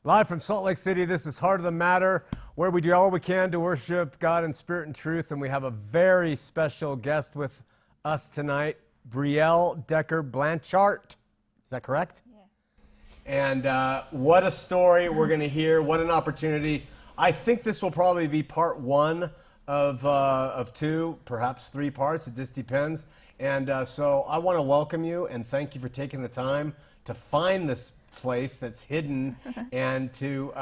Live from Salt Lake City, this is Heart of the Matter, where we do all we can to worship God in spirit and truth. And we have a very special guest with us tonight, Briell Blanchart. Is that correct? Yeah. And what a story we're going to hear. What an opportunity. I think this will probably be part one of two, perhaps three parts. It just depends. And so I want to welcome you and thank you for taking the time to find this place that's hidden and to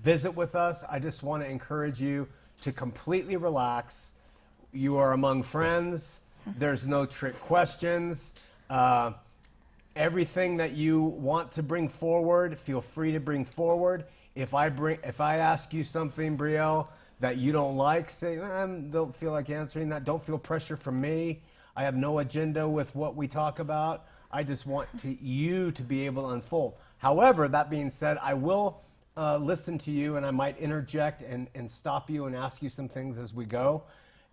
visit with us. I just want to encourage you to completely relax. You are among friends. There's no trick questions. Everything that you want to bring forward, feel free to bring forward. If I ask you something, Briell, that you don't like, say, don't feel like answering that. Don't feel pressure from me. I have no agenda with what we talk about. I just want you to be able to unfold. However, that being said, I will listen to you, and I might interject and stop you and ask you some things as we go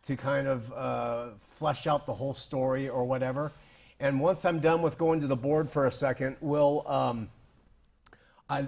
to kind of flesh out the whole story or whatever. And once I'm done with going to the board for a second, I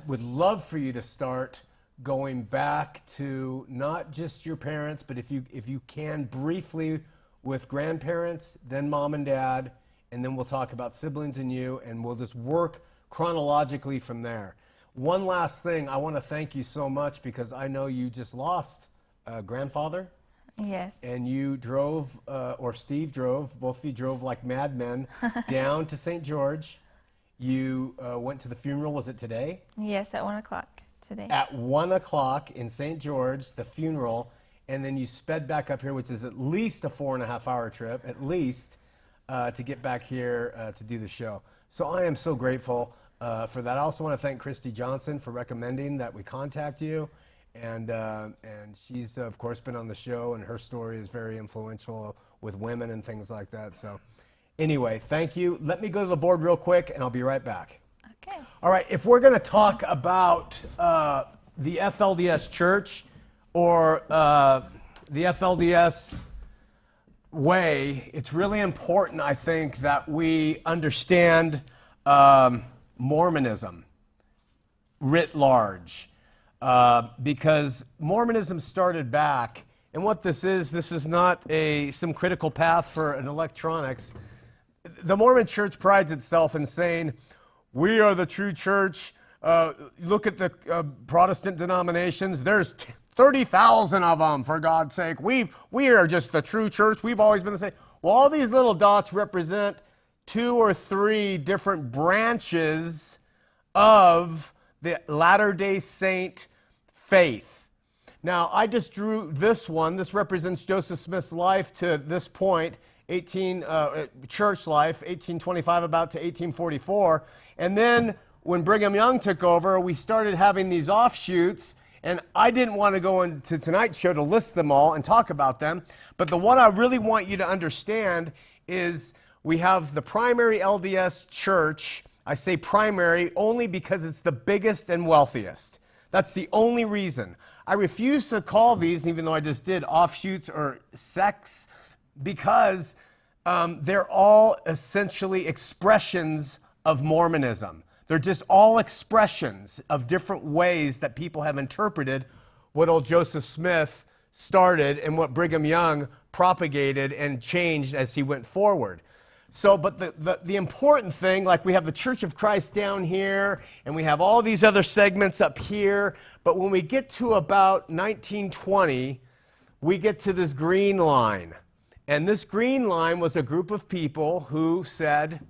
would love for you to start going back to not just your parents, but if you can briefly with grandparents, then mom and dad, and then we'll talk about siblings and you, and we'll just work chronologically from there. One last thing, I want to thank you so much because I know you just lost a grandfather. Yes. And you drove, or Steve drove, both of you drove like madmen down to St. George. You went to the funeral, was it today? Yes, at 1 o'clock today. At 1 o'clock in St. George, the funeral, and then you sped back up here, which is at least a 4.5-hour trip, at least, to get back here to do the show. So I am so grateful for that. I also want to thank Christy Johnson for recommending that we contact you. And she's, of course, been on the show, and her story is very influential with women and things like that. So anyway, thank you. Let me go to the board real quick, and I'll be right back. Okay. All right, if we're going to talk about the FLDS Church or the FLDS way, it's really important, I think, that we understand Mormonism writ large. Because Mormonism started back, and what this is not some critical path for an electronics. The Mormon Church prides itself in saying, we are the true church. Look at the Protestant denominations. There's 30,000 of them, for God's sake. We are just the true church. We've always been the same. Well, all these little dots represent 2 or 3 different branches of the Latter-day Saint faith. Now, I just drew this one. This represents Joseph Smith's life to this point, church life, 1825 about to 1844. And then when Brigham Young took over, we started having these offshoots. And I didn't want to go into tonight's show to list them all and talk about them. But the one I really want you to understand is we have the primary LDS church. I say primary only because it's the biggest and wealthiest. That's the only reason. I refuse to call these, even though I just did, offshoots or sects, because they're all essentially expressions of Mormonism. They're just all expressions of different ways that people have interpreted what old Joseph Smith started and what Brigham Young propagated and changed as he went forward. So, but the important thing, like we have the Church of Christ down here, and we have all these other segments up here, but when we get to about 1920, we get to this green line. And this green line was a group of people who said,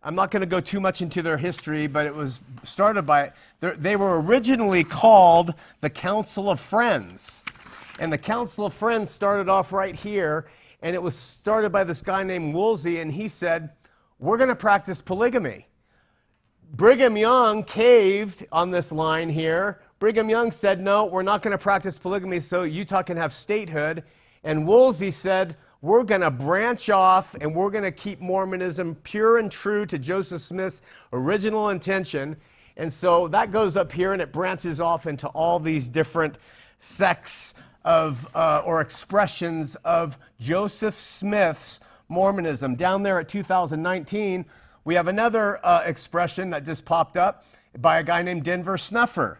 I'm not going to go too much into their history, but it was started by, they were originally called the Council of Friends. And the Council of Friends started off right here, and it was started by this guy named Woolsey, and he said, we're going to practice polygamy. Brigham Young caved on this line here. Brigham Young said, no, we're not going to practice polygamy, so Utah can have statehood. And Woolsey said, we're going to branch off and we're going to keep Mormonism pure and true to Joseph Smith's original intention. And so that goes up here and it branches off into all these different sects of or expressions of Joseph Smith's Mormonism. Down there at 2019, we have another expression that just popped up. by a guy named Denver Snuffer.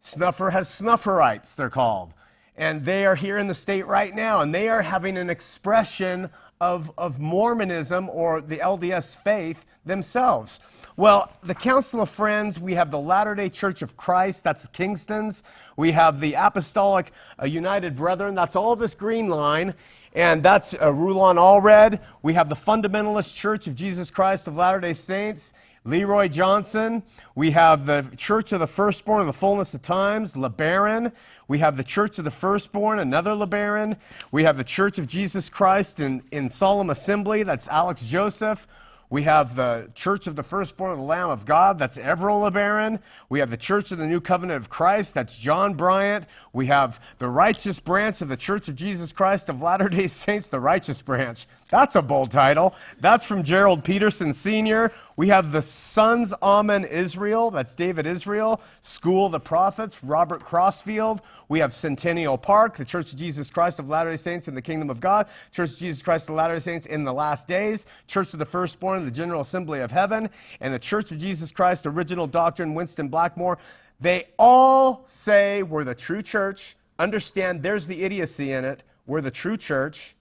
Snuffer has Snufferites, they're called. And they are here in the state right now, and they are having an expression of Mormonism or the LDS faith themselves. Well, the Council of Friends, we have the Latter-day Church of Christ, that's the Kingstons. We have the Apostolic United Brethren, that's all this green line, and that's Rulon Allred. We have the Fundamentalist Church of Jesus Christ of Latter-day Saints, Leroy Johnson. We have the Church of the Firstborn of the Fullness of Times, LeBaron. We have the Church of the Firstborn, another LeBaron. We have the Church of Jesus Christ in Solemn Assembly, that's Alex Joseph. We have the Church of the Firstborn of the Lamb of God, that's Everett LeBaron. We have the Church of the New Covenant of Christ, that's John Bryant. We have the Righteous Branch of the Church of Jesus Christ of Latter-day Saints, the Righteous Branch. That's a bold title. That's from Gerald Peterson Sr. We have the Sons Amen Israel, that's David Israel. School of the Prophets, Robert Crossfield. We have Centennial Park, the Church of Jesus Christ of Latter-day Saints in the Kingdom of God. Church of Jesus Christ of Latter-day Saints in the Last Days. Church of the Firstborn of the General Assembly of Heaven. And the Church of Jesus Christ, Original Doctrine, Winston Blackmore. They all say we're the true church. Understand there's the idiocy in it. We're the true church.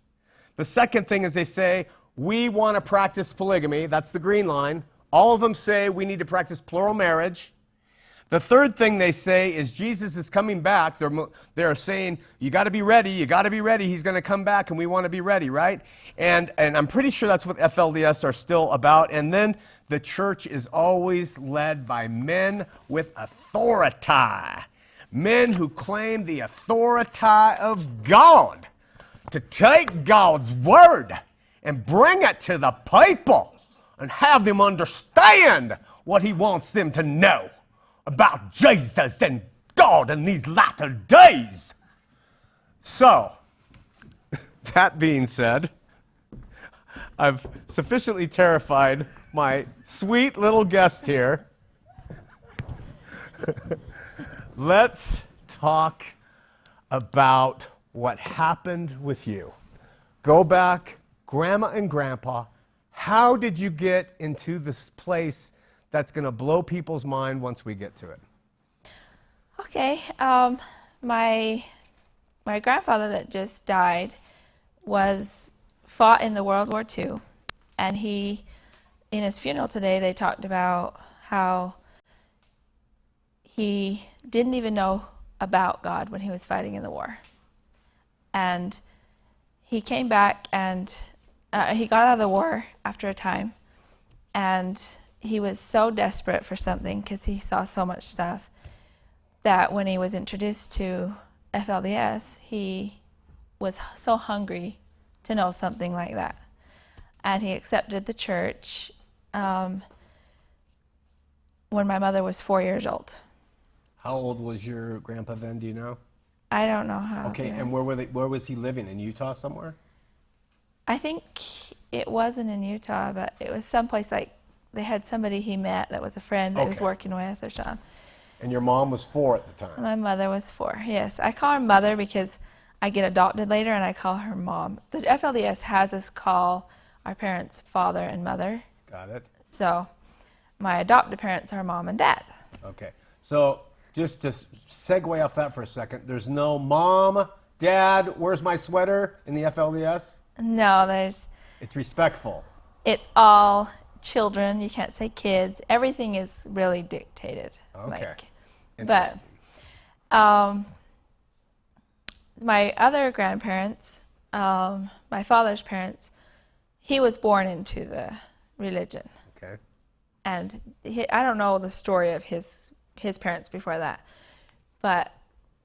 The second thing is they say, we want to practice polygamy. That's the green line. All of them say we need to practice plural marriage. The third thing they say is Jesus is coming back. They're saying, you got to be ready. You got to be ready. He's going to come back, and we want to be ready, right? And I'm pretty sure that's what FLDS are still about. And then the church is always led by men with authority. Men who claim the authority of God to take God's word and bring it to the people and have them understand what he wants them to know about Jesus and God in these latter days. So, that being said, I've sufficiently terrified my sweet little guest here. Let's talk about what happened with you. Go back, Grandma and Grandpa. How did you get into this place that's going to blow people's mind once we get to it? Okay. My grandfather that just died fought in the World War II, and in his funeral today, they talked about how he didn't even know about God when he was fighting in the war. And he came back, and he got out of the war after a time, and he was so desperate for something because he saw so much stuff that when he was introduced to FLDS, he was so hungry to know something like that. And he accepted the church when my mother was 4 years old. How old was your grandpa then, do you know? I don't know how. Okay, and where was he living? In Utah somewhere? I think it wasn't in Utah, but it was someplace like they had somebody he met that was a friend that he was working with or something. And your mom was 4 at the time? My mother was 4, yes. I call her mother because I get adopted later, and I call her mom. The FLDS has us call our parents father and mother. Got it. So my adopted parents are mom and dad. Okay. So just to segue off that for a second, there's no mom, dad, where's my sweater in the FLDS? No, It's respectful. It's all children. You can't say kids. Everything is really dictated. Okay. But my other grandparents, my father's parents, he was born into the religion. Okay. And I don't know the story of his parents before that, but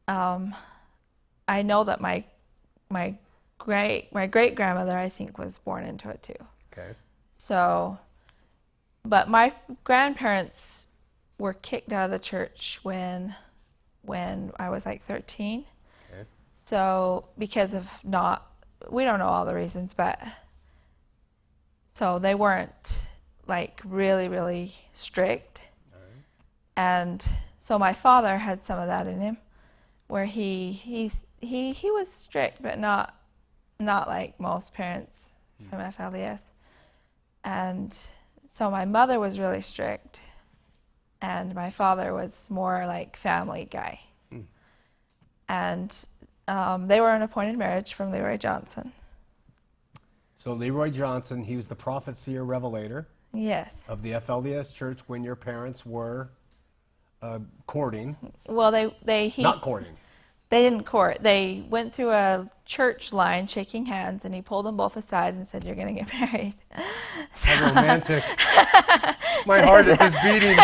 I know that my great grandmother, I think, was born into it too. Okay. So, but my grandparents were kicked out of the church when I was like 13. Okay. So because of we don't know all the reasons, but so they weren't like really, really strict. All right. And so my father had some of that in him, where he was strict, but not like most parents from FLDS. And so my mother was really strict, and my father was more like family guy. And they were an appointed marriage from Leroy Johnson. So Leroy Johnson, he was the prophet, seer, revelator. Yes. Of the FLDS Church when your parents were courting. Well, not courting. They didn't court. They went through a church line shaking hands, and he pulled them both aside and said, "You're going to get married." So, how romantic. My heart is just beating.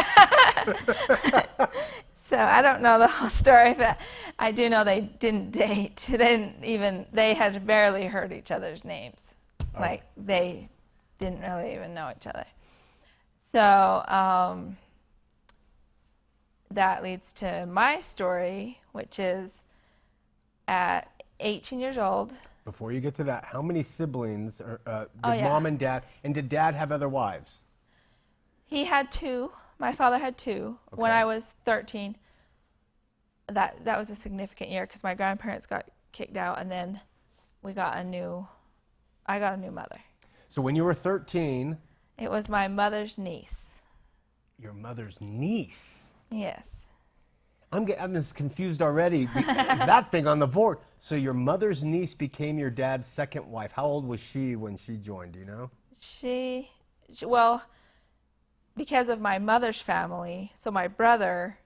So I don't know the whole story, but I do know they didn't date. They had barely heard each other's names. Oh. Like, they didn't really even know each other. So that leads to my story, which is at 18 years old. Before you get to that, how many siblings did Mom and Dad, and did Dad have other wives? He had 2. My father had 2. Okay. When I was 13, that was a significant year because my grandparents got kicked out, and then I got a new mother. So when you were 13... It was my mother's niece. Your mother's niece? Yes. I'm just confused already. That thing on the board. So your mother's niece became your dad's second wife. How old was she when she joined, do you know? Well, because of my mother's family, so my brother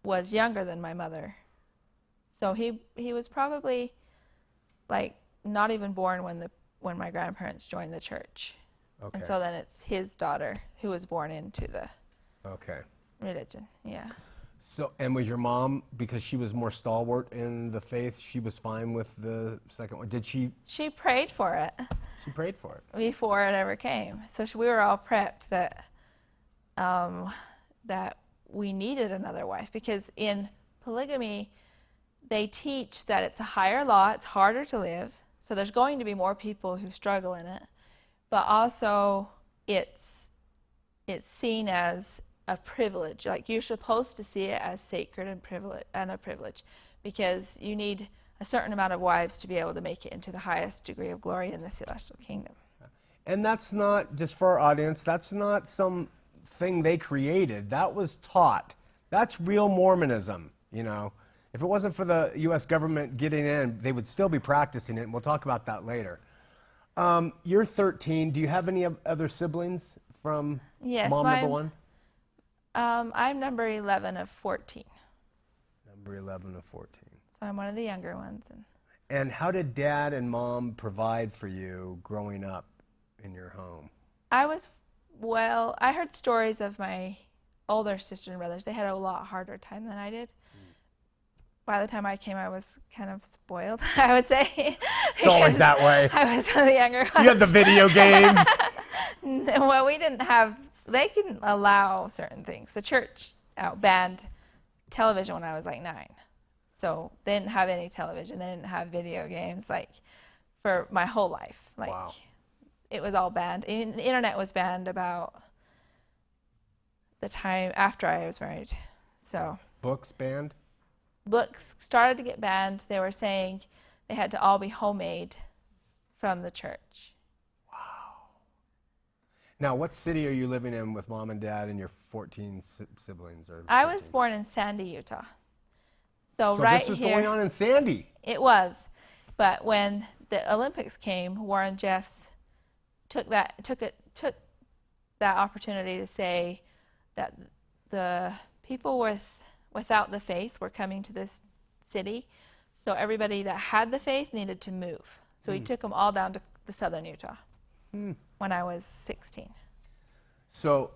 was younger than my mother. So he was probably like not even born when my grandparents joined the church. Okay. And so then it's his daughter who was born into the religion. Yeah. So, and was your mom, because she was more stalwart in the faith, she was fine with the second one? Did she? She prayed for it. She prayed for it? Before it ever came. So we were all prepped that we needed another wife, because in polygamy, they teach that it's a higher law, it's harder to live, so there's going to be more people who struggle in it, but also it's seen as a privilege. Like, you're supposed to see it as sacred and a privilege, because you need a certain amount of wives to be able to make it into the highest degree of glory in the celestial kingdom. And that's not, just for our audience, that's not some thing they created. That was taught. That's real Mormonism, you know. If it wasn't for the U.S. government getting in, they would still be practicing it, and we'll talk about that later. You're 13. Do you have any other siblings from mom number 1? I'm number 11 of 14. Number 11 of 14. So I'm one of the younger ones. And how did Dad and Mom provide for you growing up in your home? I heard stories of my older sister and brothers. They had a lot harder time than I did. By the time I came, I was kind of spoiled, I would say. It's always that way. I was one of the younger ones. You had the video games. Well, they didn't allow certain things. The church banned television when I was like 9. So they didn't have any television. They didn't have video games, like, for my whole life. Like, wow. It was all banned. The internet was banned about the time after I was married. So books banned? Books started to get banned. They were saying they had to all be homemade from the church. Wow. Now, what city are you living in with Mom and Dad and your 14 siblings? I was born in Sandy, Utah. So right this was here, going on in Sandy? It was. But when the Olympics came, Warren Jeffs took that opportunity to say that the people without the faith were coming to this city, so everybody that had the faith needed to move. So he took them all down to the southern Utah when I was 16. So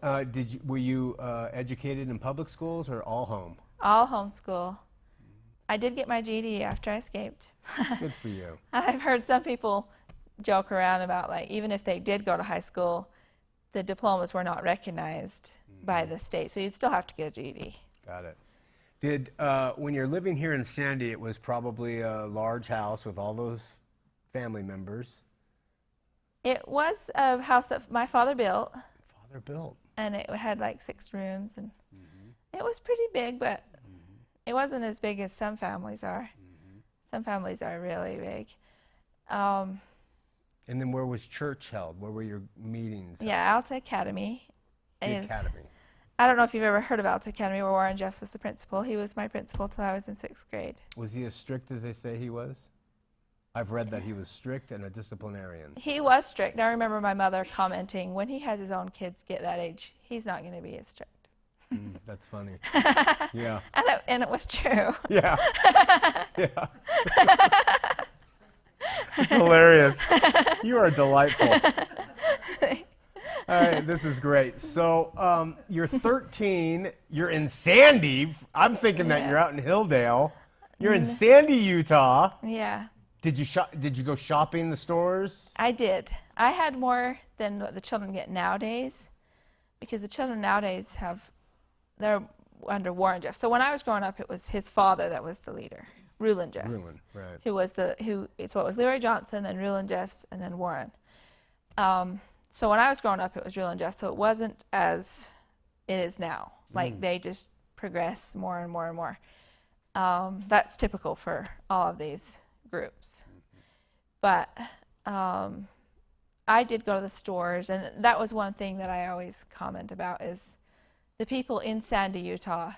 were you educated in public schools or all home? All homeschool. I did get my GED after I escaped. Good for you. I've heard some people joke around about, like, even if they did go to high school, the diplomas were not recognized by the state, so you'd still have to get a GED. Got it. When you're living here in Sandy, it was probably a large house with all those family members. It was a house that my father built. And it had like 6 rooms, and it was pretty big, but it wasn't as big as some families are. Some families are really big. And then where was church held? Where were your meetings held? Yeah, Alta Academy. The academy. I don't know if you've ever heard of Alta Academy where Warren Jeffs was the principal. He was my principal till I was in 6th grade. Was he as strict as they say he was? I've read that he was strict and a disciplinarian. He was strict. I remember my mother commenting, when he has his own kids get that age, he's not going to be as strict. That's funny. Yeah. And it was true. Yeah. Yeah. It's hilarious. You are delightful. All right, this is great. So you're 13. You're in Sandy. I'm thinking that you're out in Hilldale. You're in Sandy, Utah. Yeah. Did you go shopping in the stores? I did. I had more than what the children get nowadays, because the children nowadays they're under Warren Jeffs. So when I was growing up, it was his father that was the leader, Rulon Jeffs. Rulon, right. So it was Leroy Johnson, then Rulon Jeffs, and then Warren. So when I was growing up, it was Rulon Jeffs. So it wasn't as it is now. Like they just progress more and more and more. That's typical for all of these groups. But I did go to the stores, and that was one thing that I always comment about is the people in Sandy, Utah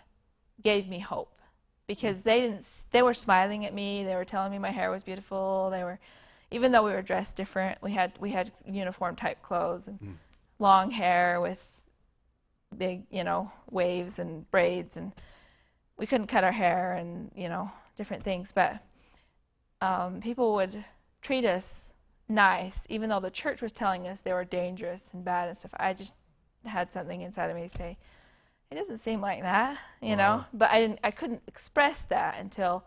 gave me hope, because they were smiling at me. They were telling me my hair was beautiful. Even though we were dressed different, we had uniform type clothes and long hair with big, waves and braids, and we couldn't cut our hair and, different things. But people would treat us nice, even though the church was telling us they were dangerous and bad and stuff. I just had something inside of me say, it doesn't seem like that, know. But I couldn't express that until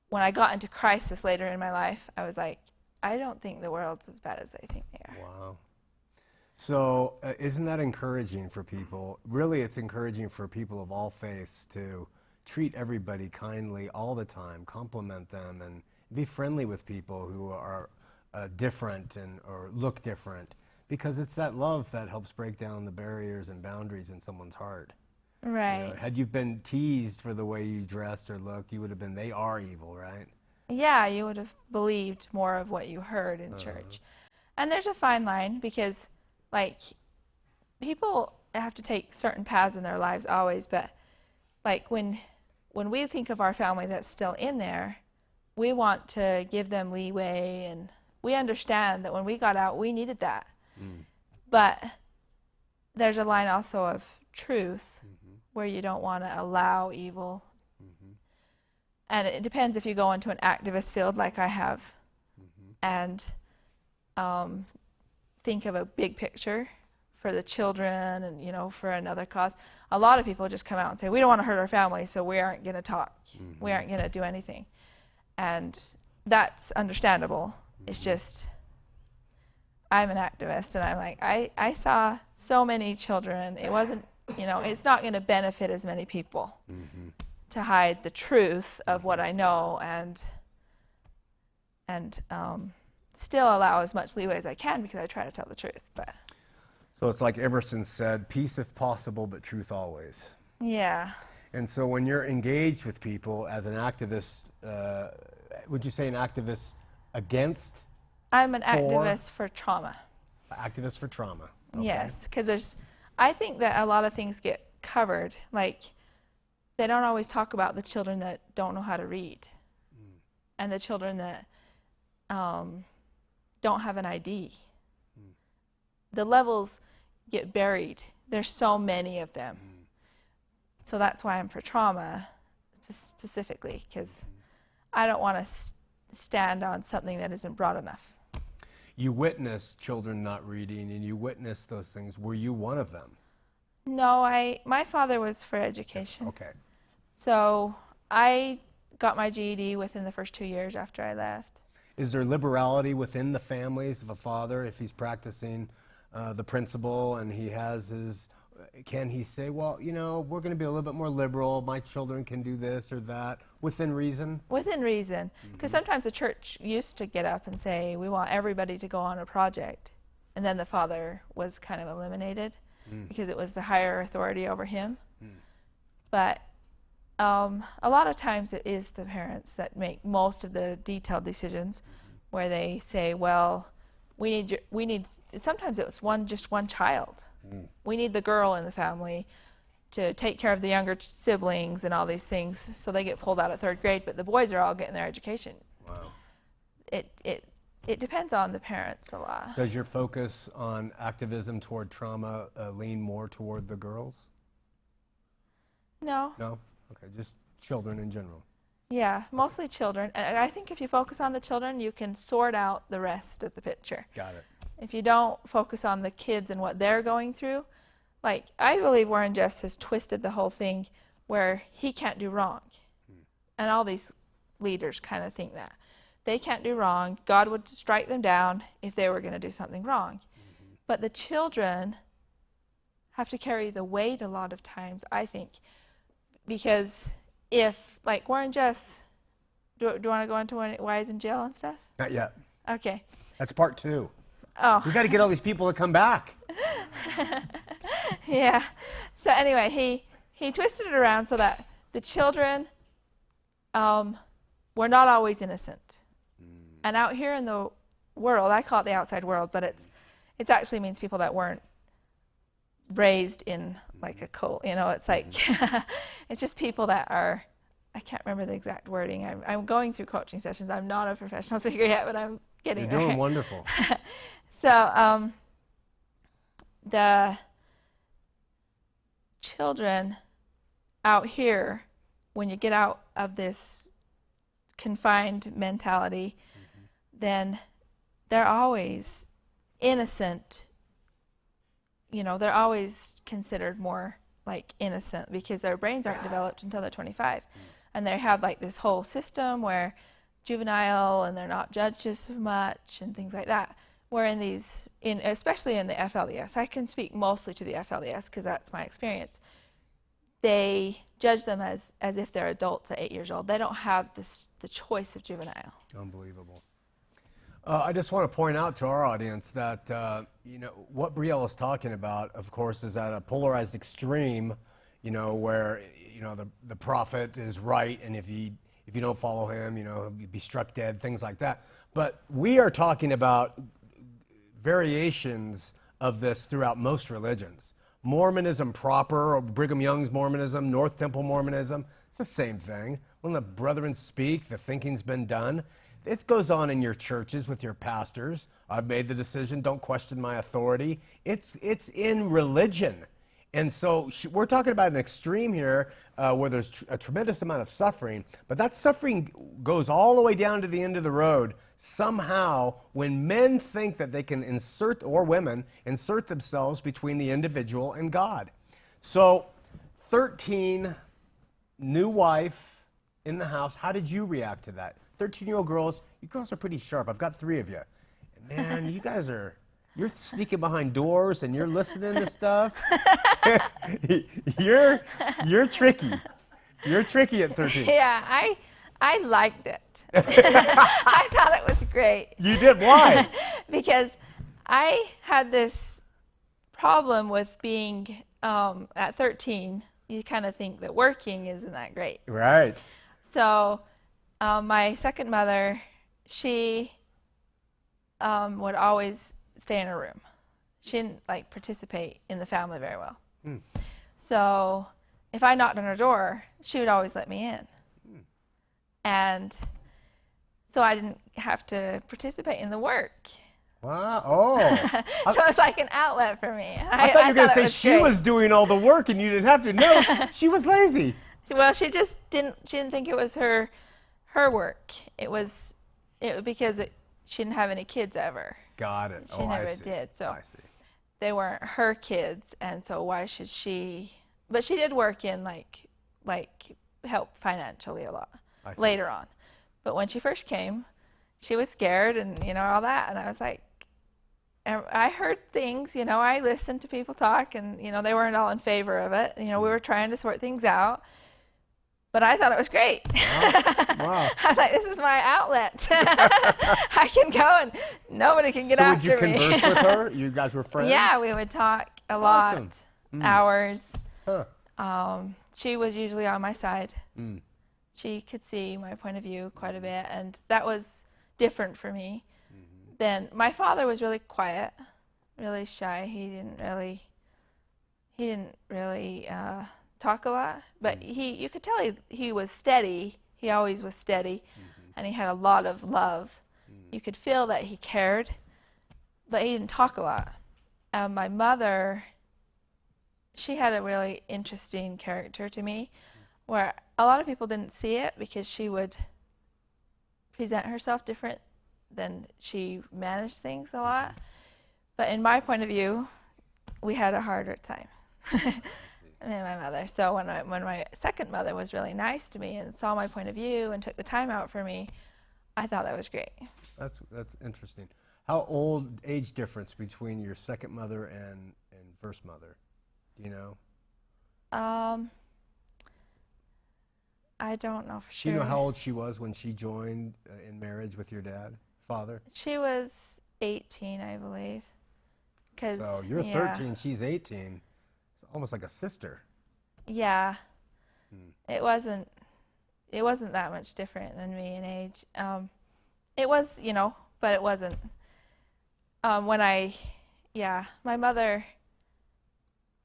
when I got into crisis later in my life. I was like, I don't think the world's as bad as they think they are. Wow. So isn't that encouraging for people? Really, it's encouraging for people of all faiths to treat everybody kindly all the time, compliment them, and be friendly with people who are different or look different, because it's that love that helps break down the barriers and boundaries in someone's heart. Right. Had you been teased for the way you dressed or looked, you would have been, they are evil, right? Yeah, you would have believed more of what you heard in church. And there's a fine line, because, people have to take certain paths in their lives always, but, when we think of our family that's still in there, we want to give them leeway, and we understand that when we got out, we needed that. But there's a line also of truth where you don't want to allow evil. And it depends if you go into an activist field like I have and think of a big picture for the children and, for another cause. A lot of people just come out and say, we don't want to hurt our family, so we aren't going to talk. We aren't going to do anything. And that's understandable. It's just, I'm an activist, and I'm like, I saw so many children. It wasn't, it's not going to benefit as many people to hide the truth of what I know and still allow as much leeway as I can, because I try to tell the truth. But so it's like Emerson said, peace if possible, but truth always. Yeah. And so when you're engaged with people as an activist, would you say an activist against? I'm an activist for trauma. Activist for trauma. Okay. Yes, because I think that a lot of things get covered. They don't always talk about the children that don't know how to read, and the children that don't have an ID. The levels get buried. There's so many of them. So that's why I'm for trauma specifically, because I don't want to stand on something that isn't broad enough. You witnessed children not reading, and you witnessed those things. Were you one of them? No, my father was for education. Okay. So I got my GED within the first 2 years after I left. Is there liberality within the families of a father if he's practicing the principle and he has his, can he say, well, we're going to be a little bit more liberal, my children can do this or that, within reason? Within reason. Because sometimes the church used to get up and say, we want everybody to go on a project. And then the father was kind of eliminated because it was the higher authority over him. But a lot of times it is the parents that make most of the detailed decisions, where they say, well, we need sometimes it was just one child. We need the girl in the family. to take care of the younger siblings and all these things, so they get pulled out at 3rd grade, but the boys are all getting their education. Wow. It depends on the parents a lot. Does your focus on activism toward trauma lean more toward the girls? No. No? Okay, just children in general. Yeah, mostly children. And I think if you focus on the children, you can sort out the rest of the picture. Got it. If you don't focus on the kids and what they're going through, like, I believe Warren Jeffs has twisted the whole thing where he can't do wrong. And all these leaders kind of think that. They can't do wrong. God would strike them down if they were going to do something wrong. But the children have to carry the weight a lot of times, I think. Because if, like Warren Jeffs, do you want to go into why he's in jail and stuff? Not yet. Okay. That's part 2. Oh. We got to get all these people to come back. Yeah. So anyway, he twisted it around so that the children were not always innocent. And out here in the world, I call it the outside world, but it actually means people that weren't raised in like a cult. You know, it's like it's just people that are, I can't remember the exact wording. I'm going through coaching sessions. I'm not a professional speaker yet, but I'm getting there. You're doing wonderful. So the children out here, when you get out of this confined mentality, then they're always innocent. You know, they're always considered more like innocent because their brains aren't developed until they're 25. And they have like this whole system where juvenile and they're not judged as much and things like that. Where in these, especially in the FLDS, I can speak mostly to the FLDS because that's my experience. They judge them as if they're adults at 8 years old. They don't have the choice of juvenile. Unbelievable. I just want to point out to our audience that what Briell is talking about, of course, is at a polarized extreme, where the prophet is right, and if you don't follow him, he'll be struck dead, things like that. But we are talking about variations of this throughout most religions. Mormonism proper, or Brigham Young's Mormonism, North Temple Mormonism, it's the same thing. When the brethren speak, the thinking's been done. It goes on in your churches with your pastors. I've made the decision, don't question my authority. It's in religion. And so we're talking about an extreme here where there's a tremendous amount of suffering, but that suffering goes all the way down to the end of the road. Somehow, when men think that they can insert, or women, insert themselves between the individual and God. So, 13, new wife in the house. How did you react to that? 13-year-old girls, you girls are pretty sharp. I've got 3 of you. Man, you guys you're sneaking behind doors and you're listening to stuff. You're tricky. You're tricky at 13. Yeah, I liked it. I thought it was great. You did? Why? Because I had this problem with being, at 13, you kind of think that working isn't that great. Right. So my second mother, she would always stay in her room. She didn't participate in the family very well. So if I knocked on her door, she would always let me in. And so I didn't have to participate in the work. Wow. Oh. So it's like an outlet for me. I thought you were going to say she was doing all the work and you didn't have to. No, she was lazy. Well, she just didn't think it was her work. It was because she didn't have any kids ever. Got it. She never did. So I see. They weren't her kids, and so why should she? But she did work in like help financially a lot later on. But when she first came, she was scared and all that, and I was like, I heard things, I listened to people talk, and they weren't all in favor of it. We were trying to sort things out. But I thought it was great. Wow. I was like, this is my outlet. I can go and nobody can get after me. So would you converse with her? You guys were friends? Yeah, we would talk a lot, hours. Huh. She was usually on my side. She could see my point of view quite a bit, and that was different for me. Then my father was really quiet, really shy. He didn't really talk a lot, but you could tell he was steady. He always was steady, and he had a lot of love. You could feel that he cared, but he didn't talk a lot. My mother, she had a really interesting character to me, where a lot of people didn't see it because she would present herself different than she managed things a lot. But in my point of view, we had a harder time. Me and my mother. So when my second mother was really nice to me and saw my point of view and took the time out for me, I thought that was great. That's interesting. How old age difference between your second mother and first mother? Do you know? I don't know for sure. Do you know how old she was when she joined in marriage with your father? She was 18, I believe. So you're 13, she's 18. It's almost like a sister. Yeah. It wasn't that much different than me in age. It was, but it wasn't. My mother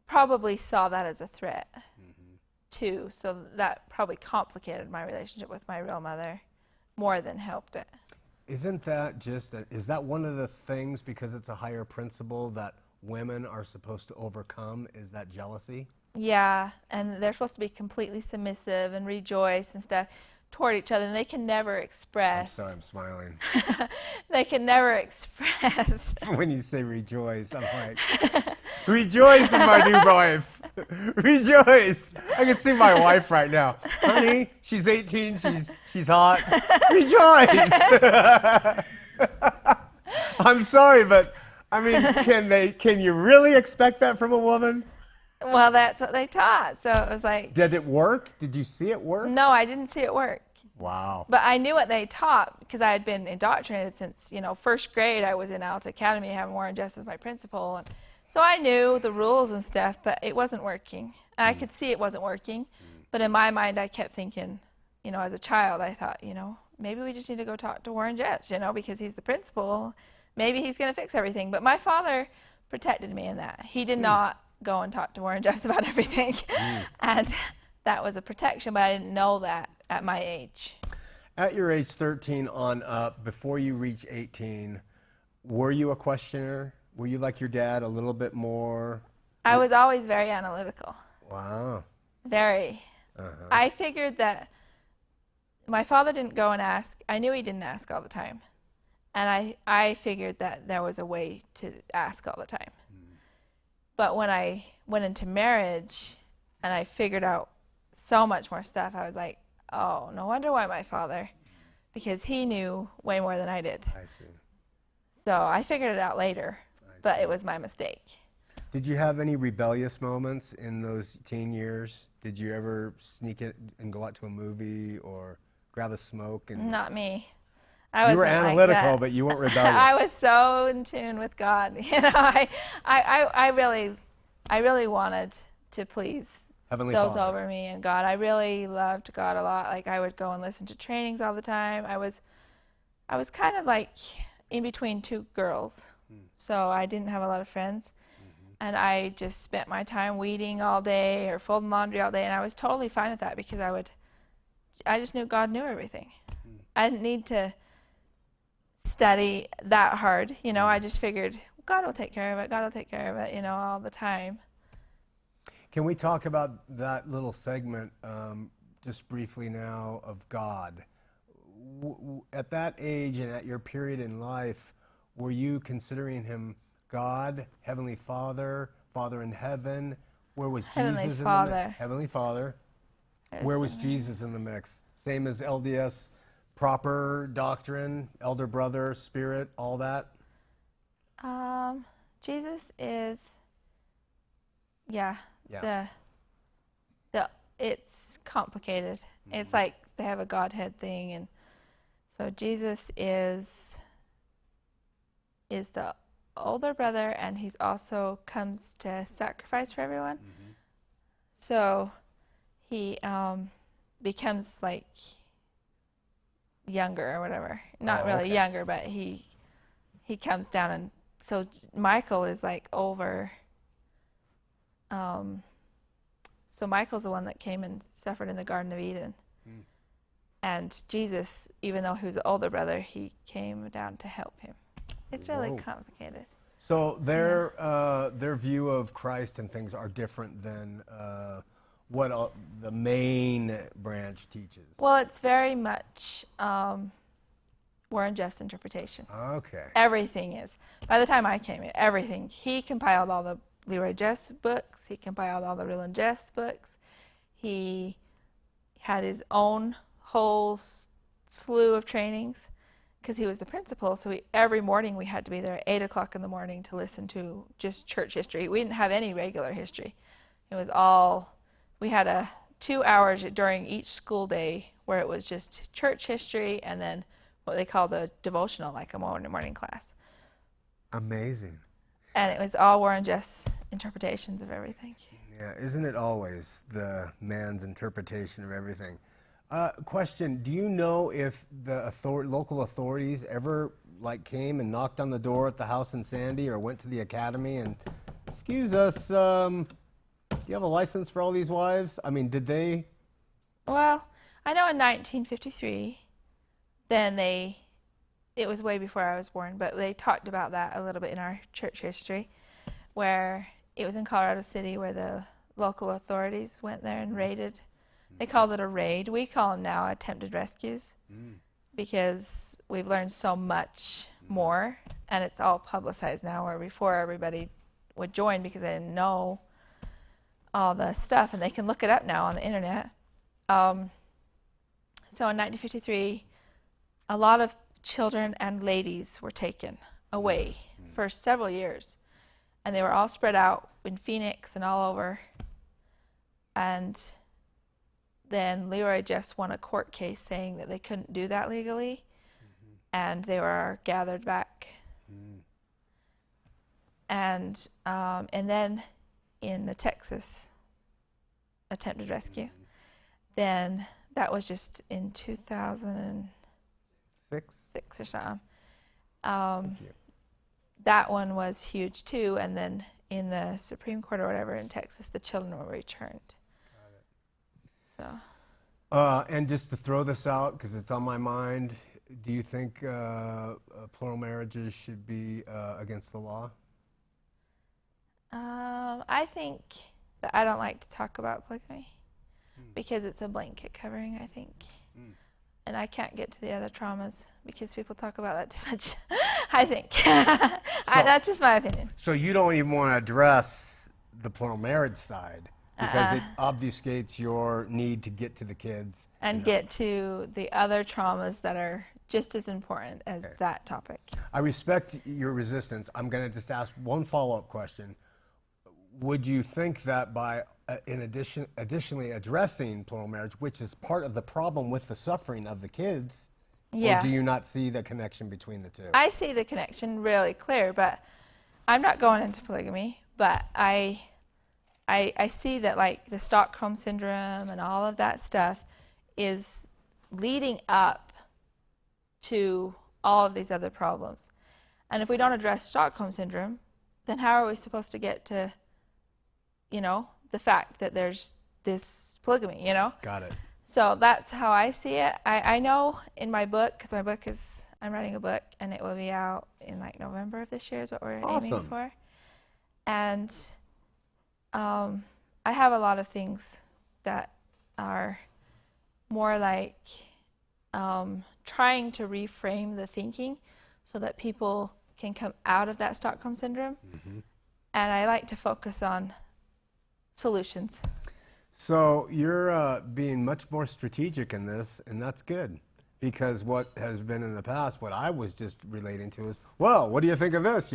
probably saw that as a threat too, so that probably complicated my relationship with my real mother more than helped it. Isn't that is that one of the things, because it's a higher principle, that women are supposed to overcome, is that jealousy? Yeah, and they're supposed to be completely submissive and rejoice and stuff toward each other, and they can never express. I'm sorry, I'm smiling. They can never express. When you say rejoice, I'm like, rejoice in my new wife. Rejoice. I can see my wife right now. Honey, she's 18, she's hot. Rejoice. I'm sorry, but I mean, can you really expect that from a woman? Well, that's what they taught. So it was like. Did it work? Did you see it work? No, I didn't see it work. Wow. But I knew what they taught because I had been indoctrinated since, first grade. I was in Alta Academy having Warren Jess as my principal. And so I knew the rules and stuff, but it wasn't working. And I could see it wasn't working. But in my mind, I kept thinking, as a child, I thought, maybe we just need to go talk to Warren Jess, because he's the principal. Maybe he's going to fix everything. But my father protected me in that. He did not go and talk to Warren Jess about everything. And that was a protection, but I didn't know that at my age. At your age 13 on up, before you reach 18, were you a questioner? Were you like your dad, a little bit more? I was always very analytical. Wow. Very. I figured that my father didn't go and ask. I knew he didn't ask all the time. And I figured that there was a way to ask all the time. But when I went into marriage and I figured out so much more stuff, I was like, oh, no wonder why my father, because he knew way more than I did. I see. So I figured it out later, but it was my mistake. Did you have any rebellious moments in those teen years? Did you ever sneak it and go out to a movie or grab a smoke? Not me. You were analytical, like, but you weren't rebellious. I was so in tune with God. I really wanted to please Heavenly those Father. over me and God. I really loved God a lot. Like I would go and listen to trainings all the time. I was kind of like in between two girls, so I didn't have a lot of friends, and I just spent my time weeding all day or folding laundry all day, and I was totally fine with that because I just knew God knew everything. I didn't need to study that hard, I just figured God will take care of it. God will take care of it, all the time. Can we talk about that little segment just briefly now of God? At that age and at your period in life, were you considering him God, Heavenly Father, Father in heaven? Where was Jesus in the mix? Heavenly Father. Where was Jesus in the mix? Same as LDS proper doctrine, elder brother, spirit, all that? Jesus is, it's complicated. It's like they have a Godhead thing, and so Jesus is the older brother, and he's also comes to sacrifice for everyone. So he becomes like younger or whatever. Not really younger, but he comes down, and so Michael is like over So Michael's the one that came and suffered in the Garden of Eden. And Jesus, even though he was the older brother, he came down to help him. It's really complicated. So their view of Christ and things are different than what the main branch teaches. Well, it's very much Warren Jeff's interpretation. Okay. Everything is. By the time I came in, everything. He compiled all the Leroy Jeff's books. He compiled all the Real and Jeff's books. He had his own whole slew of trainings because he was the principal. So every morning we had to be there at 8 o'clock in the morning to listen to just church history. We didn't have any regular history. It was all, we had 2 hours during each school day where it was just church history and then what they call the devotional, like a morning class. Amazing. And it was all Warren Jeff's interpretations of everything. Yeah, isn't it always the man's interpretation of everything? Question, do you know if the local authorities ever came and knocked on the door at the house in Sandy or went to the academy and, excuse us, do you have a license for all these wives? I mean, did they? Well, I know in 1953, then it was way before I was born, but they talked about that a little bit in our church history, where it was in Colorado City where the local authorities went there and raided. They called it a raid. We call them now attempted rescues because we've learned so much more, and it's all publicized now, where before everybody would join because they didn't know all the stuff, and they can look it up now on the internet. So in 1953, a lot of children and ladies were taken away for several years, and they were all spread out in Phoenix and all over. And then Leroy Jeffs won a court case saying that they couldn't do that legally, and they were gathered back. And then in the Texas attempted rescue, then that was just in 2006 or something. That one was huge too, and then in the Supreme Court or whatever in Texas, the children were returned. So. And just to throw this out, because it's on my mind, do you think plural marriages should be against the law? I think that I don't like to talk about polygamy because it's a blanket covering, I think. And I can't get to the other traumas because people talk about that too much, I think. That's just my opinion. So you don't even want to address the plural marriage side because it obfuscates your need to get to the kids. And get to the other traumas that are just as important as that topic. I respect your resistance. I'm going to just ask one follow-up question. Would you think that by, additionally addressing plural marriage, which is part of the problem with the suffering of the kids, or do you not see the connection between the two? I see the connection really clear, but I'm not going into polygamy, but I see that like the Stockholm Syndrome and all of that stuff is leading up to all of these other problems. And if we don't address Stockholm Syndrome, then how are we supposed to get to, the fact that there's this polygamy, Got it. So that's how I see it. I know in my book, because I'm writing a book, and it will be out in like November of this year is what we're aiming for. And I have a lot of things that are more like trying to reframe the thinking so that people can come out of that Stockholm Syndrome. And I like to focus on solutions. So you're being much more strategic in this, and that's good. Because what has been in the past, what I was just relating to is, well, what do you think of this,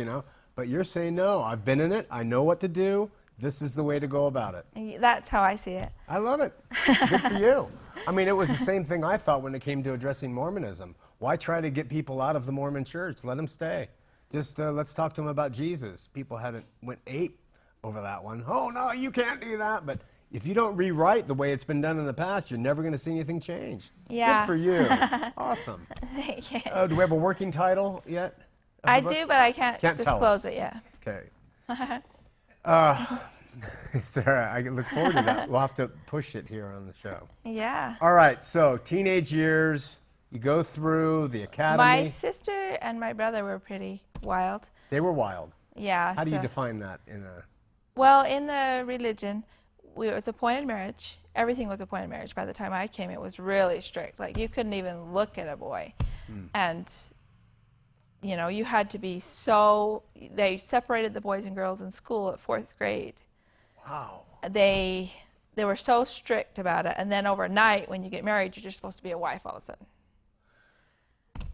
But you're saying, no, I've been in it, I know what to do, this is the way to go about it. And that's how I see it. I love it. Good for you. I mean, it was the same thing I thought when it came to addressing Mormonism. Why try to get people out of the Mormon church? Let them stay. Just let's talk to them about Jesus. People went ape over that one. Oh, no, you can't do that. But if you don't rewrite the way it's been done in the past, you're never going to see anything change. Yeah. Good for you. Awesome. Thank you. Do we have a working title yet? I do, but I can't disclose it yet. Okay. It's all right. I look forward to that. We'll have to push it here on the show. Yeah. All right, so teenage years, you go through the academy. My sister and my brother were pretty wild. They were wild. Yeah. How do you define that in a... Well, in the religion, it was appointed marriage. Everything was appointed marriage. By the time I came, it was really strict. Like, you couldn't even look at a boy. And, you know, you had to be so... They separated the boys and girls in school at 4th grade. Wow. They were so strict about it. And then overnight, when you get married, you're just supposed to be a wife all of a sudden.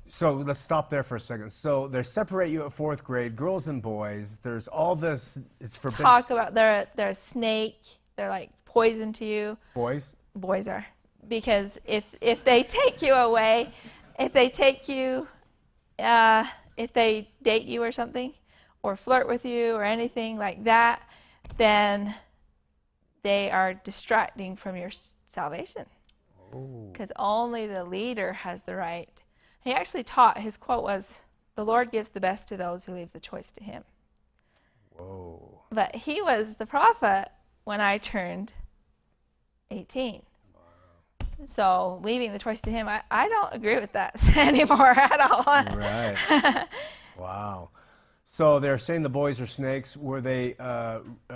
So let's stop there for a second. So they separate you at 4th grade, girls and boys. There's all this, it's forbidden. Talk about, they're a snake. They're like poison to you. Boys? Boys are. Because if they take you away, if they take you, if they date you or something, or flirt with you or anything like that, then they are distracting from your salvation. Because only the leader has the right. He actually taught, his quote was, "The Lord gives the best to those who leave the choice to him." Whoa. But he was the prophet when I turned 18. Wow. So leaving the choice to him, I don't agree with that anymore at all. Right. Wow. So they're saying the boys are snakes. Were they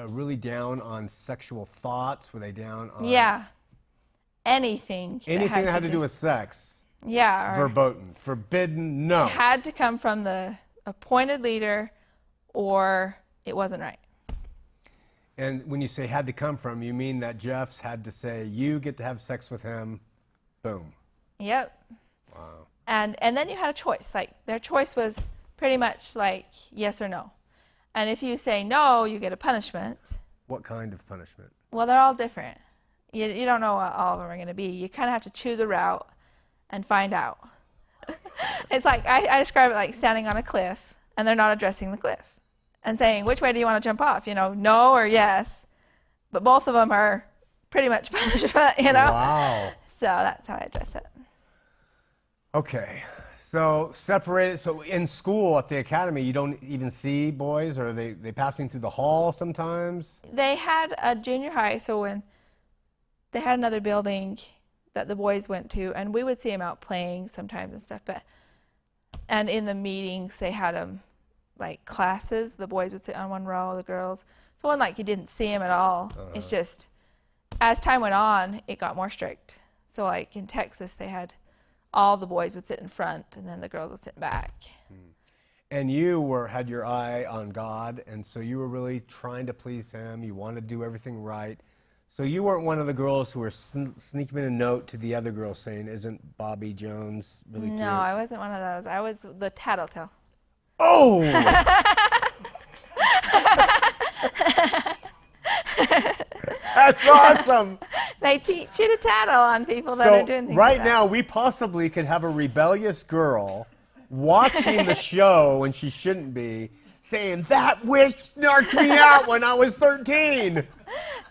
really down on sexual thoughts? Were they down on... Yeah. Anything. Anything that had to do with sex? Yeah. Verboten. Forbidden? No. It had to come from the appointed leader or it wasn't right. And when you say had to come from, you mean that Jeff's had to say, you get to have sex with him, boom. Yep. Wow. And then you had a choice. Like, their choice was pretty much like yes or no. And if you say no, you get a punishment. What kind of punishment? Well, they're all different. You don't know what all of them are going to be. You kind of have to choose a route and find out. It's like, I describe it like standing on a cliff, and they're not addressing the cliff and saying, which way do you want to jump off? You know, no or yes. But both of them are pretty much punishment, you know? Wow. So that's how I address it. Okay. So separated. So in school at the academy, you don't even see boys, or are they passing through the hall sometimes? They had a junior high, so when they had another building that the boys went to, and we would see them out playing sometimes and stuff. And in the meetings, they had them like classes. The boys would sit on one row, the girls. So it wasn't like you didn't see them at all. It's just as time went on, it got more strict. So like in Texas, they had all the boys would sit in front, and then the girls would sit back. And you had your eye on God, and so you were really trying to please Him. You wanted to do everything right. So you weren't one of the girls who were sneaking in a note to the other girls saying, "Isn't Bobby Jones really cute?" No, I wasn't one of those. I was the tattletale. Oh! That's awesome! They teach you to tattle on people that are doing things right like now, we possibly could have a rebellious girl watching the show when she shouldn't be, saying, "That witch snarked me out when I was 13."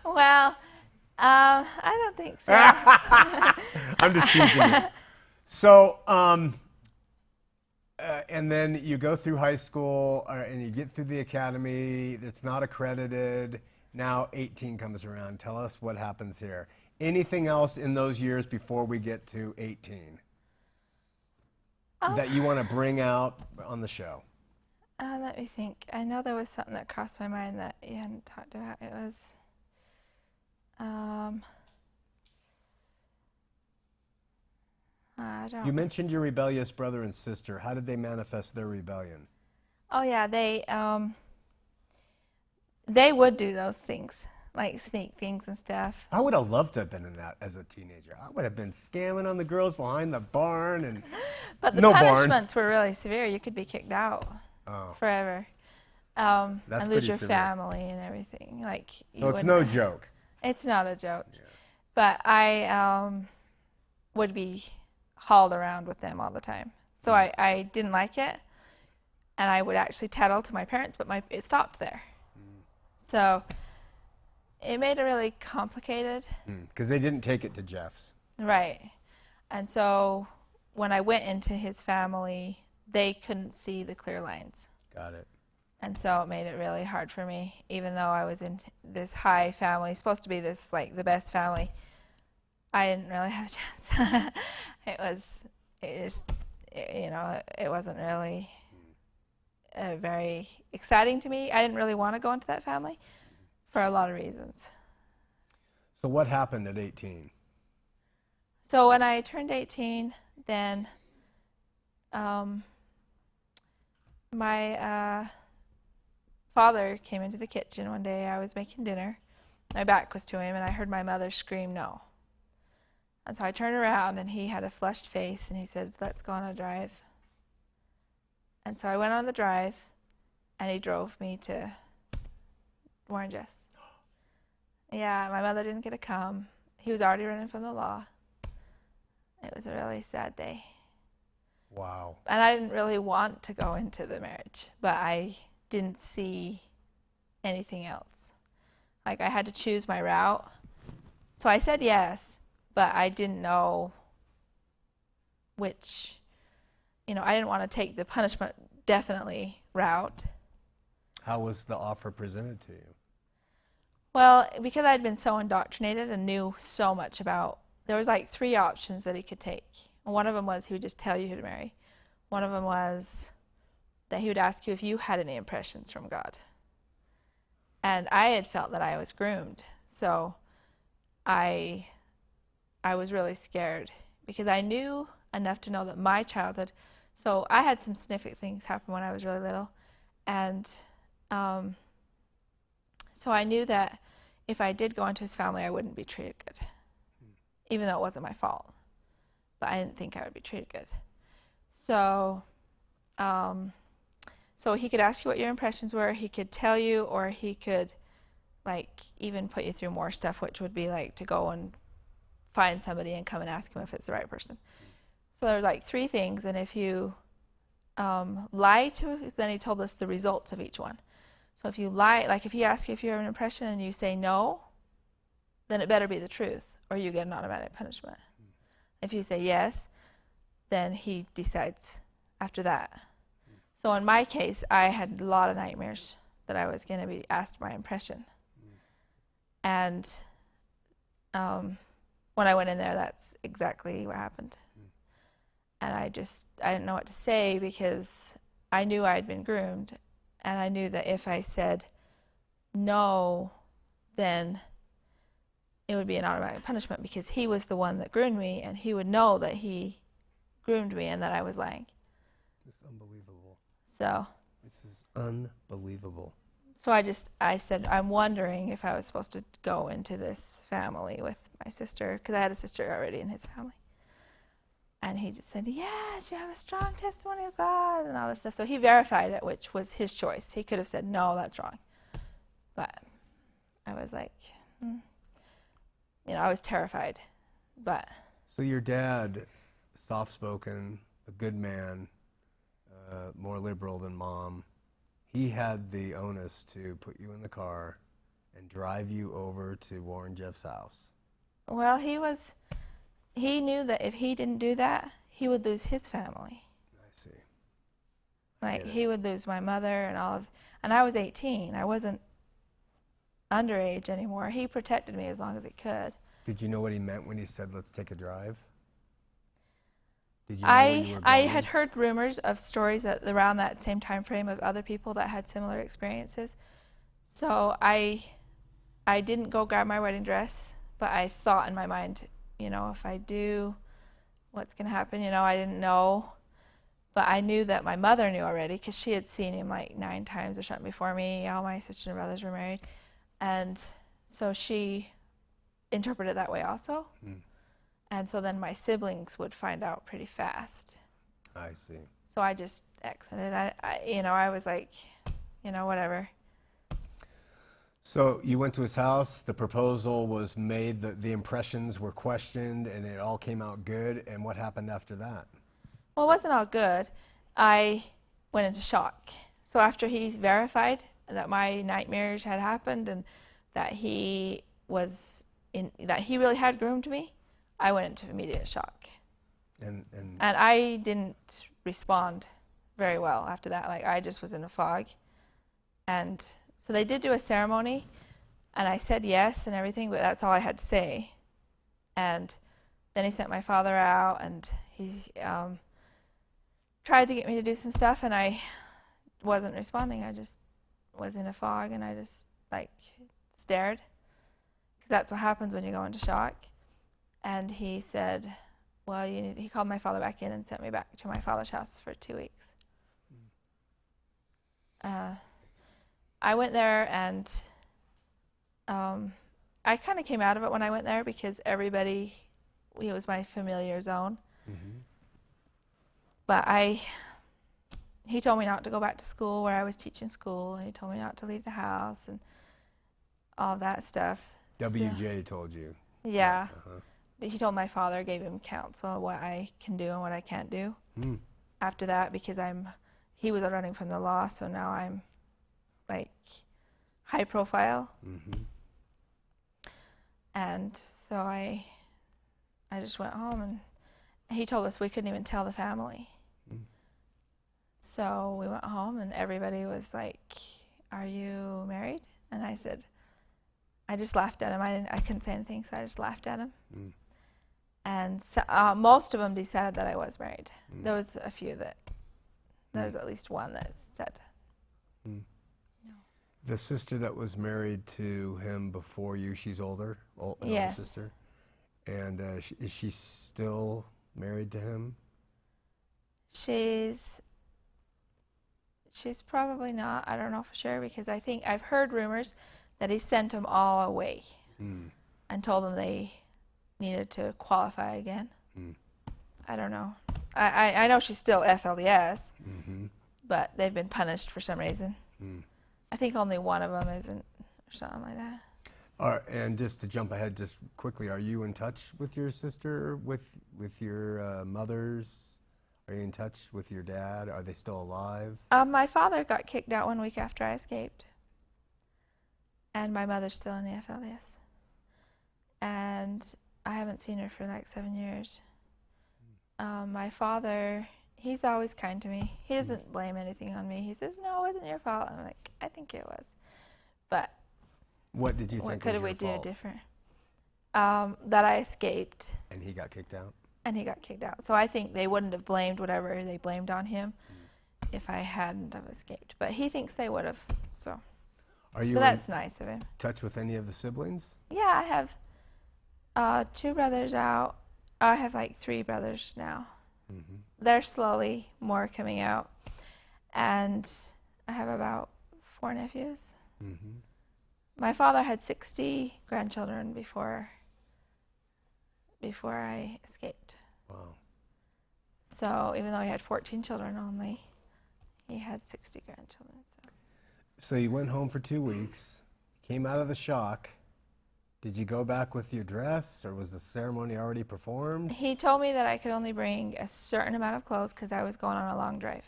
Well, I don't think so. I'm just teasing you. So, and then you go through high school, and you get through the academy. It's not accredited. Now 18 comes around. Tell us what happens here. Anything else in those years before we get to 18 that you want to bring out on the show? Let me think. I know there was something that crossed my mind that you hadn't talked about. It was... I don't... You mentioned your rebellious brother and sister. How did they manifest their rebellion? Oh yeah, they would do those things, like sneak things and stuff. I would have loved to have been in that as a teenager. I would have been scamming on the girls behind the barn and But the punishments were really severe. You could be kicked out forever, and lose your family and everything. Like, so it's no joke. It's not a joke. Yeah. But I would be hauled around with them all the time. So I didn't like it, and I would actually tattle to my parents, but it stopped there. So it made it really complicated. Because they didn't take it to Jeff's. Right. And so when I went into his family, they couldn't see the clear lines. Got it. And so it made it really hard for me, even though I was in this high family, supposed to be this, like, the best family. I didn't really have a chance. It wasn't really very exciting to me. I didn't really want to go into that family for a lot of reasons. So what happened at 18? So when I turned 18, then my father came into the kitchen one day. I was making dinner. My back was to him, and I heard my mother scream, "No." And so I turned around, and he had a flushed face, and he said, "Let's go on a drive." And so I went on the drive, and he drove me to Warren Jeffs. Yeah, my mother didn't get to come. He was already running from the law. It was a really sad day. Wow. And I didn't really want to go into the marriage, but I didn't see anything else. Like, I had to choose my route. So I said yes, but I didn't know which, I didn't want to take the punishment definitely route. How was the offer presented to you? Well, because I'd been so indoctrinated and knew so much about, there was like 3 options that he could take. And one of them was he would just tell you who to marry. One of them was that he would ask you if you had any impressions from God. And I had felt that I was groomed. So I was really scared because I knew enough to know that my childhood, so I had some significant things happen when I was really little. And so I knew that if I did go into his family, I wouldn't be treated good, even though it wasn't my fault. But I didn't think I would be treated good. So so he could ask you what your impressions were, he could tell you, or he could like even put you through more stuff, which would be like to go and find somebody and come and ask him if it's the right person. So there were like 3 things, and if you lie to us, then he told us the results of each one. So if you lie, like if he asks you if you have an impression and you say no, then it better be the truth, or you get an automatic punishment. If you say yes, then he decides after that. So in my case, I had a lot of nightmares that I was going to be asked my impression. And when I went in there, that's exactly what happened. And I didn't know what to say because I knew I had been groomed. And I knew that if I said no, then it would be an automatic punishment because he was the one that groomed me, and he would know that he groomed me and that I was lying. It's unbelievable. So. This is unbelievable. So I said, I'm wondering if I was supposed to go into this family with my sister, because I had a sister already in his family. And he just said, yes, you have a strong testimony of God and all that stuff. So he verified it, which was his choice. He could have said, no, that's wrong. But I was like, I was terrified. But so your dad, soft-spoken, a good man, more liberal than Mom, he had the onus to put you in the car and drive you over to Warren Jeff's house. Well, he knew that if he didn't do that, he would lose his family. I see. Like, he would lose my mother and I was 18. I wasn't underage anymore. He protected me as long as he could. Did you know what he meant when he said, let's take a drive? Did you know where you were going? I had heard rumors of stories around that same time frame of other people that had similar experiences. So I didn't go grab my wedding dress, but I thought in my mind, if I do, what's going to happen? I didn't know. But I knew that my mother knew already because she had seen him like 9 times or something before me. All my sisters and brothers were married. And so she interpreted it that way also. And so then my siblings would find out pretty fast. I see. So I just exited. I was like, whatever. So you went to his house, the proposal was made, the impressions were questioned, and it all came out good. And what happened after that? Well, it wasn't all good. I went into shock. So after he verified that my nightmares had happened and that he really had groomed me, I went into immediate shock. And I didn't respond very well after that. Like, I just was in a fog. And so they did do a ceremony, and I said yes and everything, but that's all I had to say. And then he sent my father out, and he tried to get me to do some stuff, and I wasn't responding. I just was in a fog, and I just like stared, because that's what happens when you go into shock. And he said, well, he called my father back in and sent me back to my father's house for 2 weeks. I went there, and I kind of came out of it when I went there, because everybody, it was my familiar zone. Mm-hmm. But he told me not to go back to school where I was teaching school, and he told me not to leave the house and all that stuff. WJ told you? Yeah. Uh-huh. But he told my father, gave him counsel on what I can do and what I can't do. After that, because he was running from the law, so now I'm like high profile. Mm-hmm. And so I just went home, and he told us we couldn't even tell the family. So we went home, and everybody was like, are you married? And I said, I just laughed at him. I couldn't say anything, so I just laughed at him. And so, most of them decided that I was married. There was a few there was at least one that said. No. The sister that was married to him before you, she's older? Yes. Older sister? And is she still married to him? She's probably not. I don't know for sure, because I think I've heard rumors that he sent them all away and told them they needed to qualify again. I don't know. I know she's still FLDS, but they've been punished for some reason. I think only one of them isn't, or something like that. All right, and just to jump ahead just quickly, are you in touch with your sister, with your mothers? Are you in touch with your dad? Are they still alive? My father got kicked out 1 week after I escaped. And my mother's still in the FLDS. And I haven't seen her for like 7 years. My father, he's always kind to me. He doesn't blame anything on me. He says, no, it wasn't your fault. I'm like, I think it was. But what did you think was your fault? What could we do different? That I escaped. And he got kicked out? And he got kicked out. So I think they wouldn't have blamed whatever they blamed on him if I hadn't have escaped. But he thinks they would have. So that's nice of him. Touch with any of the siblings? Yeah, I have 2 brothers out. I have like 3 brothers now. They're slowly more coming out. And I have about 4 nephews. My father had 60 grandchildren before I escaped. Wow. So even though he had 14 children only, he had 60 grandchildren. So you went home for 2 weeks, came out of the shock. Did you go back with your dress, or was the ceremony already performed? He told me that I could only bring a certain amount of clothes because I was going on a long drive.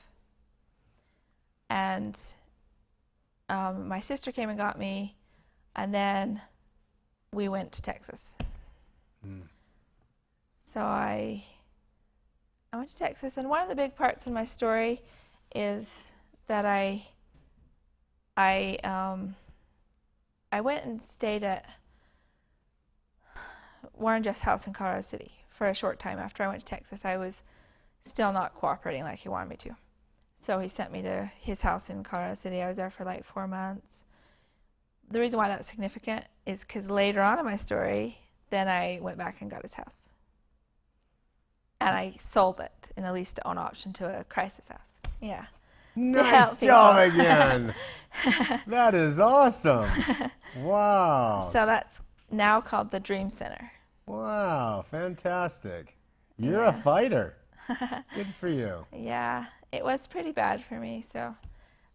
And my sister came and got me, and then we went to Texas. So I went to Texas, and one of the big parts in my story is that I went and stayed at Warren Jeff's house in Colorado City for a short time. After I went to Texas, I was still not cooperating like he wanted me to. So he sent me to his house in Colorado City. I was there for like 4 months. The reason why that's significant is because later on in my story, then I went back and got his house. And I sold it in a lease-to-own option to a crisis house. Yeah. Nice job again. That is awesome. Wow. So that's now called the Dream Center. Wow, fantastic. You're a fighter. Good for you. Yeah, it was pretty bad for me, so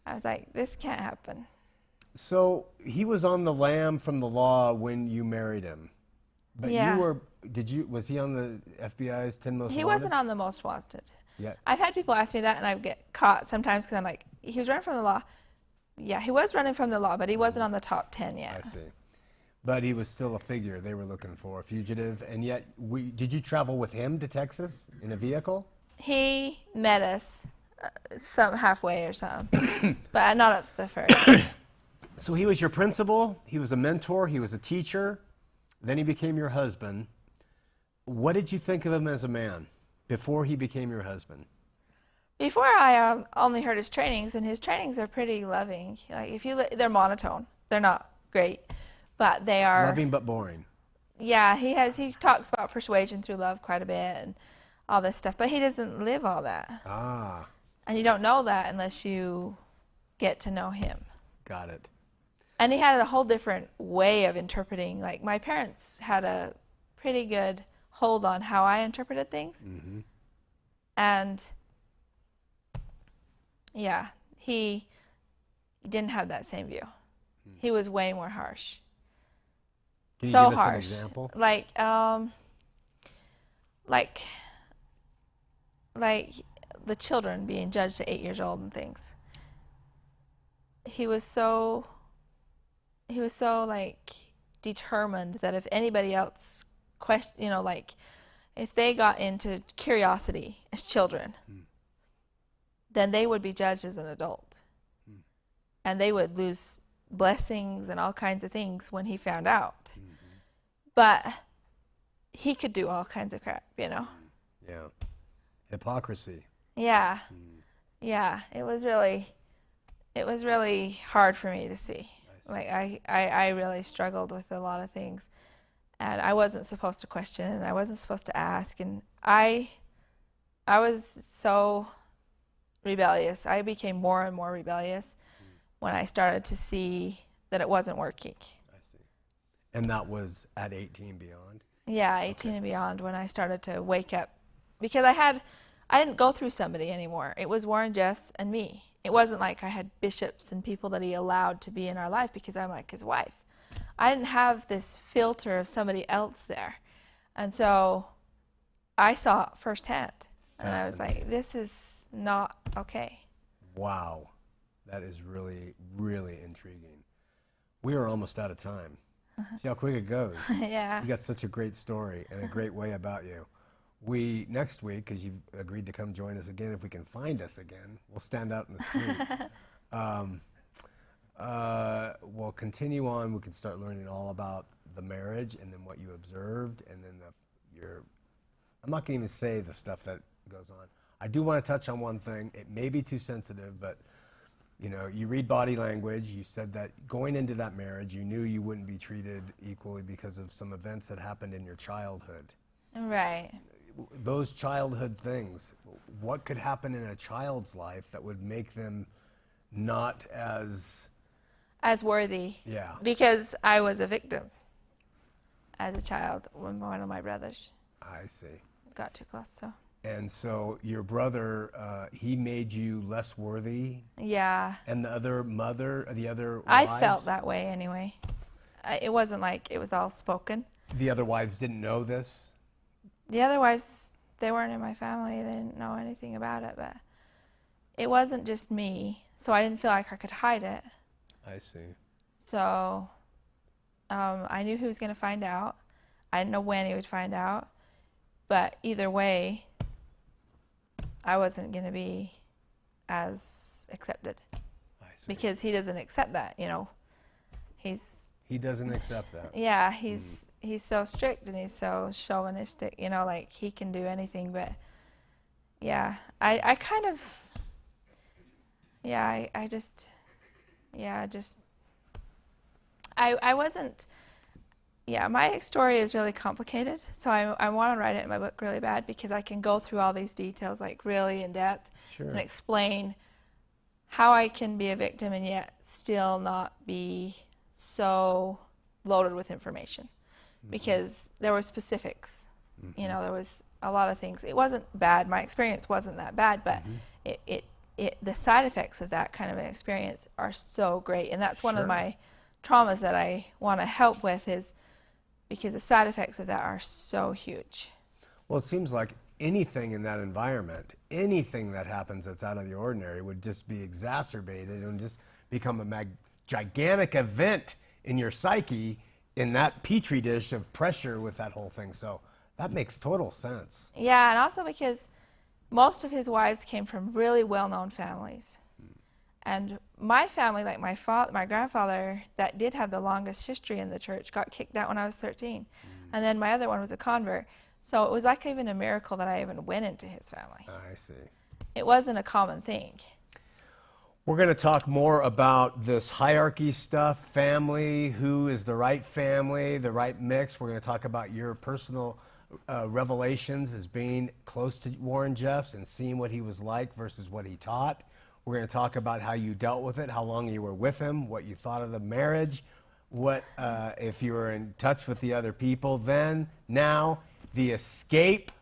I was like, this can't happen. So he was on the lam from the law when you married him. But was he on the FBI's 10 Most Wanted? He wasn't on the Most Wanted. Yeah. I've had people ask me that, and I get caught sometimes because I'm like, he was running from the law. Yeah, he was running from the law, but he wasn't on the top 10 yet. I see. But he was still a figure they were looking for, a fugitive. And yet, did you travel with him to Texas in a vehicle? He met us some halfway or something, but not at the first. So he was your principal, he was a mentor, he was a teacher, then he became your husband. What did you think of him as a man before he became your husband? Before I only heard his trainings, and his trainings are pretty loving. Like they're monotone. They're not great, but they are loving but boring. Yeah, he talks about persuasion through love quite a bit and all this stuff, but he doesn't live all that. Ah. And you don't know that unless you get to know him. Got it. And he had a whole different way of interpreting. Like, my parents had a pretty good hold on how I interpreted things. Mm-hmm. And yeah, he didn't have that same view. He was way more harsh. Can you So give us harsh. an example? Like the children being judged at 8 years old and things. He was so like determined that if anybody else if they got into curiosity as children, then they would be judged as an adult. And they would lose blessings and all kinds of things when he found out. But he could do all kinds of crap, Yeah. Hypocrisy. Yeah. Yeah. It was really hard for me to see. Like, I really struggled with a lot of things. And I wasn't supposed to question, and I wasn't supposed to ask. And I was so rebellious. I became more and more rebellious when I started to see that it wasn't working. I see. And that was at 18 beyond? Yeah, 18 and beyond, when I started to wake up. Because I didn't go through somebody anymore. It was Warren Jeffs and me. It wasn't like I had bishops and people that he allowed to be in our life because I'm like his wife. I didn't have this filter of somebody else there. And so I saw it firsthand. And I was like, this is not okay. Wow. That is really, really intriguing. We are almost out of time. See how quick it goes. Yeah. You got such a great story and a great way about you. Next week, because you've agreed to come join us again, if we can find us again, we'll stand out in the street. We'll continue on. We can start learning all about the marriage and then what you observed, and then I'm not going to even say the stuff that goes on. I do want to touch on one thing. It may be too sensitive, but you read body language. You said that going into that marriage, you knew you wouldn't be treated equally because of some events that happened in your childhood. Right. Those childhood things, what could happen in a child's life that would make them not as worthy? Yeah. Because I was a victim as a child when one of my brothers I see. got too close. So. And so your brother, he made you less worthy? Yeah. And the other wives? I felt that way anyway. It wasn't like it was all spoken. The other wives didn't know this? The other wives, they weren't in my family. They didn't know anything about it, but it wasn't just me, so I didn't feel like I could hide it. I see. So I knew he was going to find out. I didn't know when he would find out, but either way, I wasn't going to be as accepted. I see. Because he doesn't accept that, He doesn't accept that. Yeah, he's so strict and he's so chauvinistic, like he can do anything. But yeah, I wasn't. Yeah, my story is really complicated, so I want to write it in my book really bad because I can go through all these details like really in depth. Sure. And explain how I can be a victim and yet still not be so loaded with information. Because there were specifics. There was a lot of things. It wasn't bad. My experience wasn't that bad, but the side effects of that kind of an experience are so great. And that's one of my traumas that I want to help with, is because the side effects of that are so huge. Well, it seems like anything in that environment, anything that happens that's out of the ordinary would just be exacerbated and just become a gigantic event in your psyche, in that petri dish of pressure with that whole thing. So that makes total sense. Yeah, and also because most of his wives came from really well-known families. And my family, like my grandfather, that did have the longest history in the church, got kicked out when I was 13. And then my other one was a convert. So it was like even a miracle that I even went into his family. I see. It wasn't a common thing. We're going to talk more about this hierarchy stuff, family, who is the right family, the right mix. We're going to talk about your personal revelations as being close to Warren Jeffs and seeing what he was like versus what he taught. We're going to talk about how you dealt with it, how long you were with him, what you thought of the marriage, what if you were in touch with the other people then, now, the escape,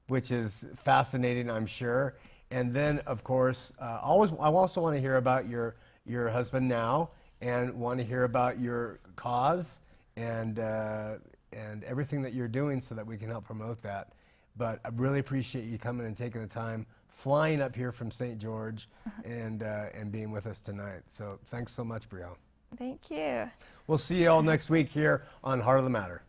which is fascinating, I'm sure. And then, of course, I also want to hear about your husband now, and want to hear about your cause and everything that you're doing so that we can help promote that. But I really appreciate you coming and taking the time, flying up here from St. George, and being with us tonight. So thanks so much, Briell. Thank you. We'll see you all next week here on Heart of the Matter.